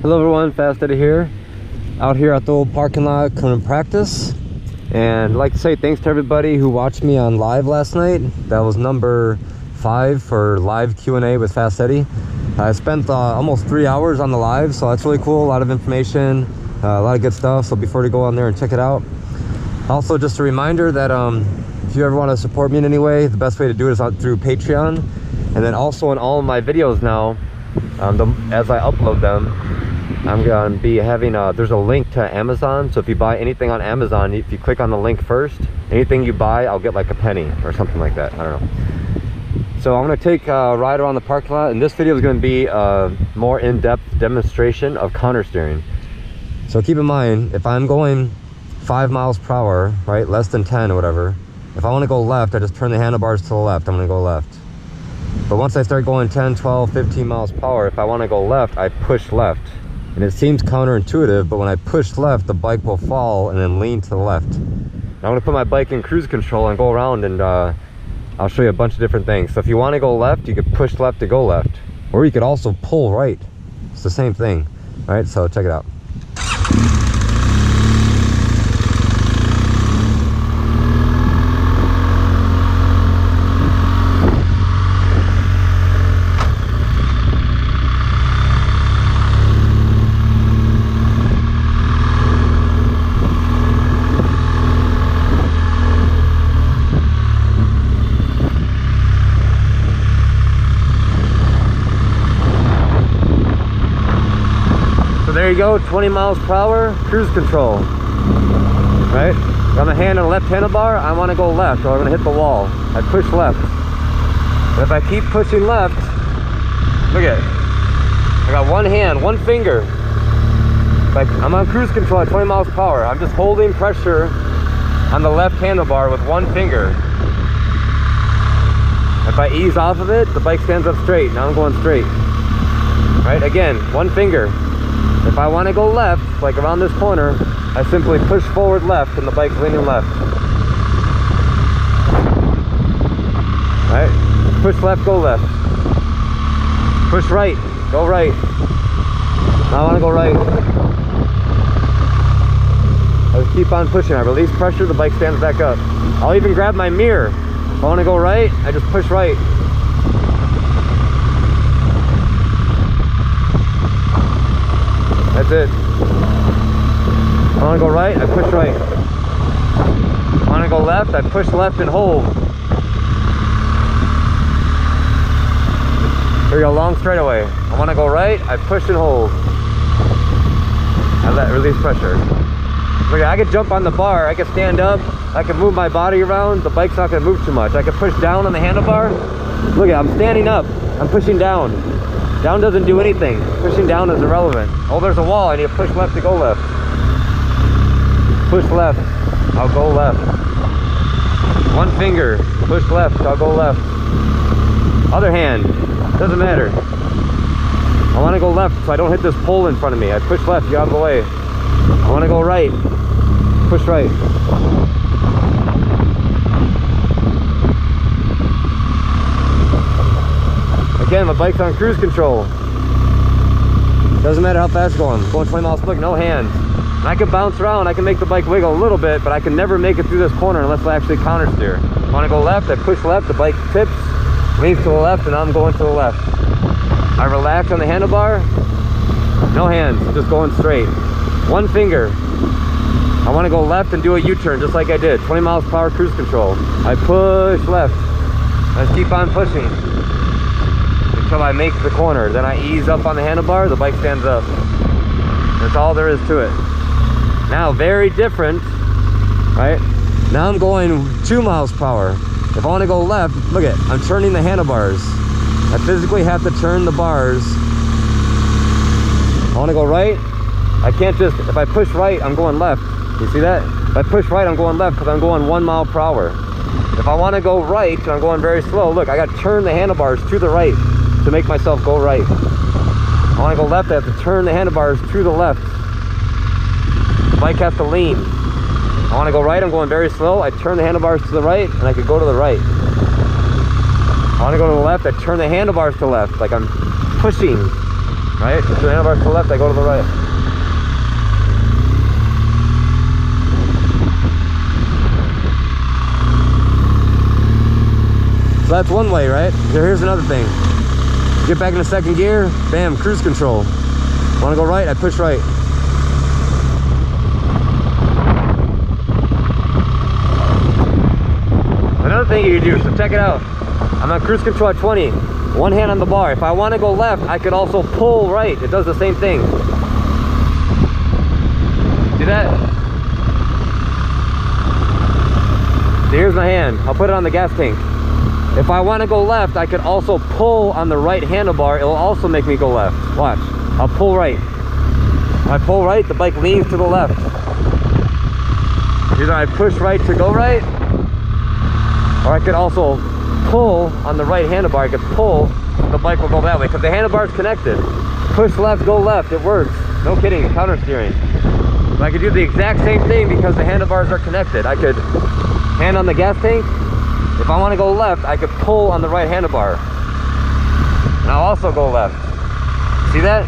Hello everyone, Fast Eddie here. Out here at the old parking lot coming to practice. And I'd like to say thanks to everybody who watched me on live last night. That was number 5 for live Q&A with Fast Eddie. I spent almost 3 hours on the live, so that's really cool. A lot of information, a lot of good stuff. So be sure to go on there and check it out. Also, just a reminder that if you ever want to support me in any way, the best way to do it is through Patreon. And then also in all of my videos now, as I upload them, I'm going to be having there's a link to Amazon. So if you buy anything on Amazon, if you click on the link first, anything you buy, I'll get like a penny or something like that. I don't know. So I'm going to take a ride around the parking lot, and this video is going to be a more in-depth demonstration of counter steering. So keep in mind, if I'm going 5 miles per hour, right, less than 10 or whatever, if I want to go left, I just turn the handlebars to the left. I'm going to go left. But once I start going 10, 12, 15 miles per hour, if I want to go left, I push left. And it seems counterintuitive, but when I push left, the bike will fall and then lean to the left. Now I'm going to put my bike in cruise control and go around, and I'll show you a bunch of different things. So if you want to go left, you could push left to go left. Or you could also pull right. It's the same thing. All right, so check it out. There you go, 20 miles per hour, cruise control, right? I'm a hand on the left handlebar, I want to go left, or I'm going to hit the wall. I push left. And if I keep pushing left, look at it. I got one hand, one finger. I'm on cruise control at 20 miles per hour. I'm just holding pressure on the left handlebar with one finger. If I ease off of it, the bike stands up straight. Now I'm going straight. Right, again, one finger. If I want to go left, like around this corner, I simply push forward left and the bike's leaning left. Alright, push left, go left. Push right, go right. Now I want to go right. I just keep on pushing. I release pressure, the bike stands back up. I'll even grab my mirror. If I want to go right, I just push right. That's it. I want to go right, I push right. I want to go left, I push left and hold. Here we go, long straightaway. I want to go right, I push and hold. I let release pressure. Look, I could jump on the bar, I could stand up, I can move my body around, the bike's not going to move too much. I can push down on the handlebar. Look, I'm standing up, I'm pushing down. Down doesn't do anything. Pushing down is irrelevant. Oh, there's a wall. I need to push left to go left. Push left. I'll go left. One finger. Push left. I'll go left. Other hand. Doesn't matter. I want to go left so I don't hit this pole in front of me. I push left. Get out of the way. I want to go right. Push right. Again, my bike's on cruise control. Doesn't matter how fast it's going. I'm going 20 miles per hour, no hands. And I can bounce around, I can make the bike wiggle a little bit, but I can never make it through this corner unless I actually counter steer. I want to go left, I push left, the bike tips, leans to the left, and I'm going to the left. I relax on the handlebar, no hands, just going straight. One finger. I want to go left and do a U-turn just like I did. 20 miles per hour cruise control. I push left. I just keep on pushing until I make the corner. Then I ease up on the handlebar, the bike stands up. That's all there is to it. Now, very different, right? Now I'm going 2 miles per hour. If I want to go left, look at, I'm turning the handlebars. I physically have to turn the bars. I want to go right. I can't just, if I push right, I'm going left. You see that? If I push right, I'm going left because I'm going 1 mile per hour. If I want to go right, and I'm going very slow, look, I got to turn the handlebars to the right to make myself go right. I want to go left, I have to turn the handlebars to the left. The bike has to lean. I want to go right, I'm going very slow, I turn the handlebars to the right, and I could go to the right. I want to go to the left, I turn the handlebars to the left, like I'm pushing. right? If the handlebars to the left, I go to the right. So that's one way, right? Here's another thing. Get back into second gear, bam, cruise control. Want to go right, I push right. Another thing you can do, so check it out. I'm on cruise control at 20, one hand on the bar. If I want to go left, I could also pull right. It does the same thing. See that? So here's my hand. I'll put it on the gas tank. If I want to go left, I could also pull on the right handlebar. It will also make me go left. Watch. I'll pull right. If I pull right, the bike leans to the left. Either I push right to go right, or I could also pull on the right handlebar. I could pull, the bike will go that way because the handlebar is connected. Push left, go left. It works. No kidding. Counter steering. But I could do the exact same thing because the handlebars are connected. I could hand on the gas tank. If I want to go left, I could pull on the right handlebar. And I'll also go left. See that?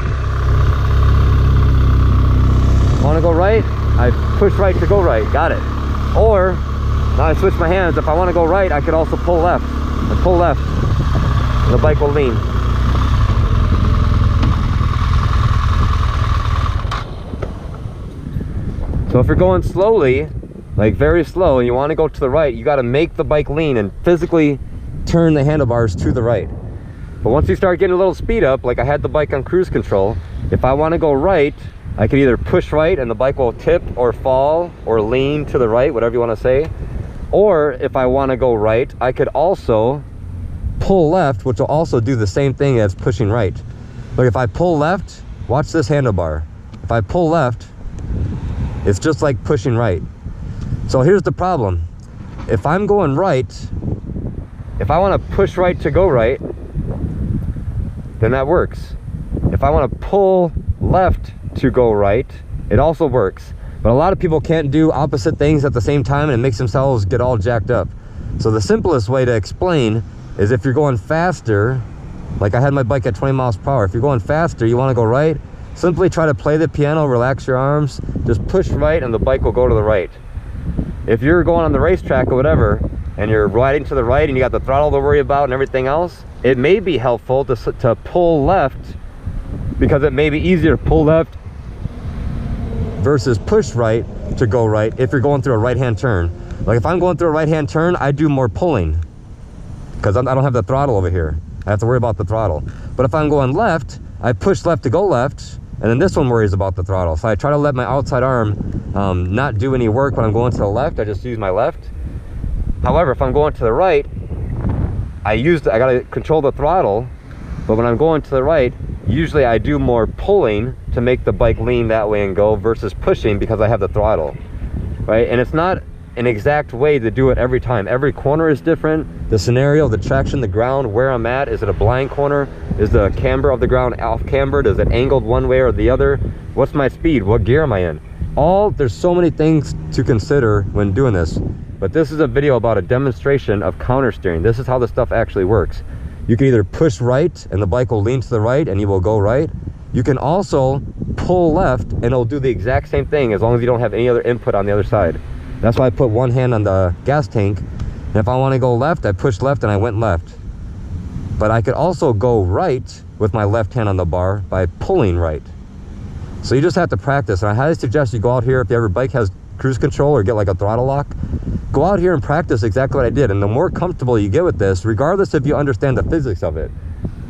Want to go right? I push right to go right. Got it. Or, now I switch my hands. If I want to go right, I could also pull left. I pull left. And the bike will lean. So if you're going slowly, like very slow, and you want to go to the right, you got to make the bike lean and physically turn the handlebars to the right. But once you start getting a little speed up, like I had the bike on cruise control, if I want to go right, I could either push right and the bike will tip or fall or lean to the right, whatever you want to say. Or if I want to go right, I could also pull left, which will also do the same thing as pushing right. Look, if I pull left, watch this handlebar. If I pull left, it's just like pushing right. So here's the problem. If I'm going right, if I want to push right to go right, then that works. If I want to pull left to go right, it also works. But a lot of people can't do opposite things at the same time, and it makes themselves get all jacked up. So the simplest way to explain is if you're going faster, like I had my bike at 20 miles per hour, if you're going faster, you want to go right, simply try to play the piano, relax your arms, just push right and the bike will go to the right. If you're going on the racetrack or whatever, and you're riding to the right and you got the throttle to worry about and everything else, it may be helpful to pull left, because it may be easier to pull left versus push right to go right if you're going through a right-hand turn. Like if I'm going through a right-hand turn, I do more pulling because I don't have the throttle over here. I have to worry about the throttle. But if I'm going left, I push left to go left, and then this one worries about the throttle. So I try to let my outside arm not do any work when I'm going to the left. I just use my left. However, if I'm going to the right, I gotta control the throttle. But when I'm going to the right, usually I do more pulling to make the bike lean that way and go versus pushing because I have the throttle, right? And it's not an exact way to do it every time. Every corner is different. The scenario, the traction, the ground, where I'm at. Is it a blind corner? Is the camber of the ground off cambered? Is it angled one way or the other? What's my speed? What gear am I in? There's so many things to consider when doing this. But this is a video about a demonstration of counter steering. This is how this stuff actually works. You can either push right and the bike will lean to the right and you will go right. You can also pull left and it'll do the exact same thing as long as you don't have any other input on the other side. That's why I put one hand on the gas tank. And if I want to go left, I push left and I went left. But I could also go right with my left hand on the bar by pulling right. So you just have to practice. And I highly suggest you go out here, if your bike has cruise control or get like a throttle lock, go out here and practice exactly what I did. And the more comfortable you get with this, regardless if you understand the physics of it.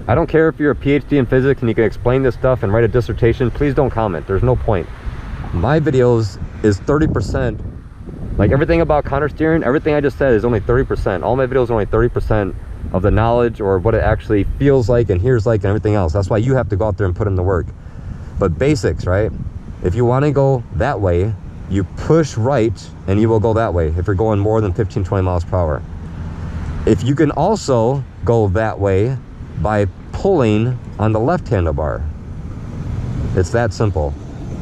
I don't care if you're a PhD in physics and you can explain this stuff and write a dissertation, please don't comment. There's no point. My videos is 30%. Like everything about counter steering, everything I just said is only 30%. All my videos are only 30% of the knowledge or what it actually feels like and hears like and everything else. That's why you have to go out there and put in the work. But basics, right? If you want to go that way, you push right and you will go that way if you're going more than 15, 20 miles per hour. If you can also go that way by pulling on the left handlebar. It's that simple.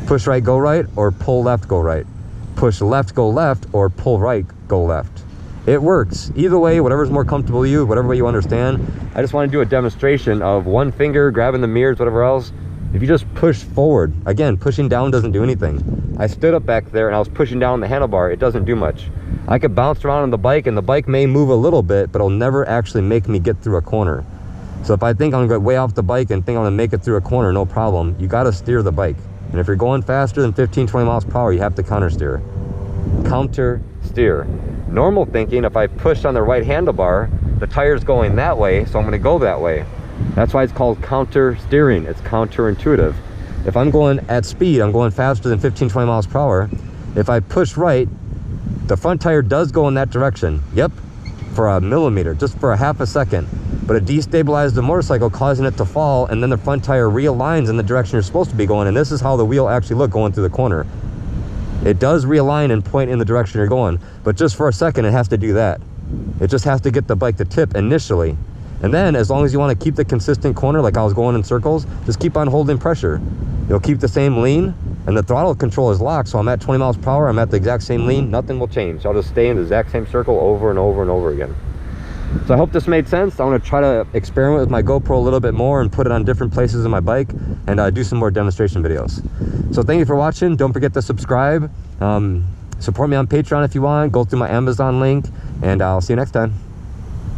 Push right, go right, or pull left, go right. Push left, go left, or pull right, go left. It works. Either way, whatever's more comfortable to you, whatever way you understand. I just want to do a demonstration of one finger grabbing the mirrors, whatever else, If you just push forward, again, pushing down doesn't do anything. I stood up back there and I was pushing down the handlebar. It doesn't do much. I could bounce around on the bike and the bike may move a little bit, but it'll never actually make me get through a corner. So if I think I'm gonna go way off the bike and think I'm gonna make it through a corner, no problem. You gotta steer the bike. And if you're going faster than 15, 20 miles per hour, you have to counter steer. Counter steer. Normal thinking, if I push on the right handlebar, the tire's going that way, so I'm gonna go that way. That's why it's called counter steering. It's counterintuitive. If I'm going at speed, I'm going faster than 15, 20 miles per hour. If I push right, the front tire does go in that direction. Yep, for a millimeter, just for a half a second. But it destabilizes the motorcycle, causing it to fall, and then the front tire realigns in the direction you're supposed to be going. And this is how the wheel actually looks going through the corner. It does realign and point in the direction you're going, but just for a second, it has to do that. It just has to get the bike to tip initially. And then, as long as you want to keep the consistent corner, like I was going in circles, just keep on holding pressure. You'll keep the same lean, and the throttle control is locked, so I'm at 20 miles per hour, I'm at the exact same lean, nothing will change. I'll just stay in the exact same circle over and over and over again. So I hope this made sense. I'm going to try to experiment with my GoPro a little bit more and put it on different places in my bike and do some more demonstration videos. So thank you for watching. Don't forget to subscribe. Support me on Patreon if you want. Go through my Amazon link, and I'll see you next time.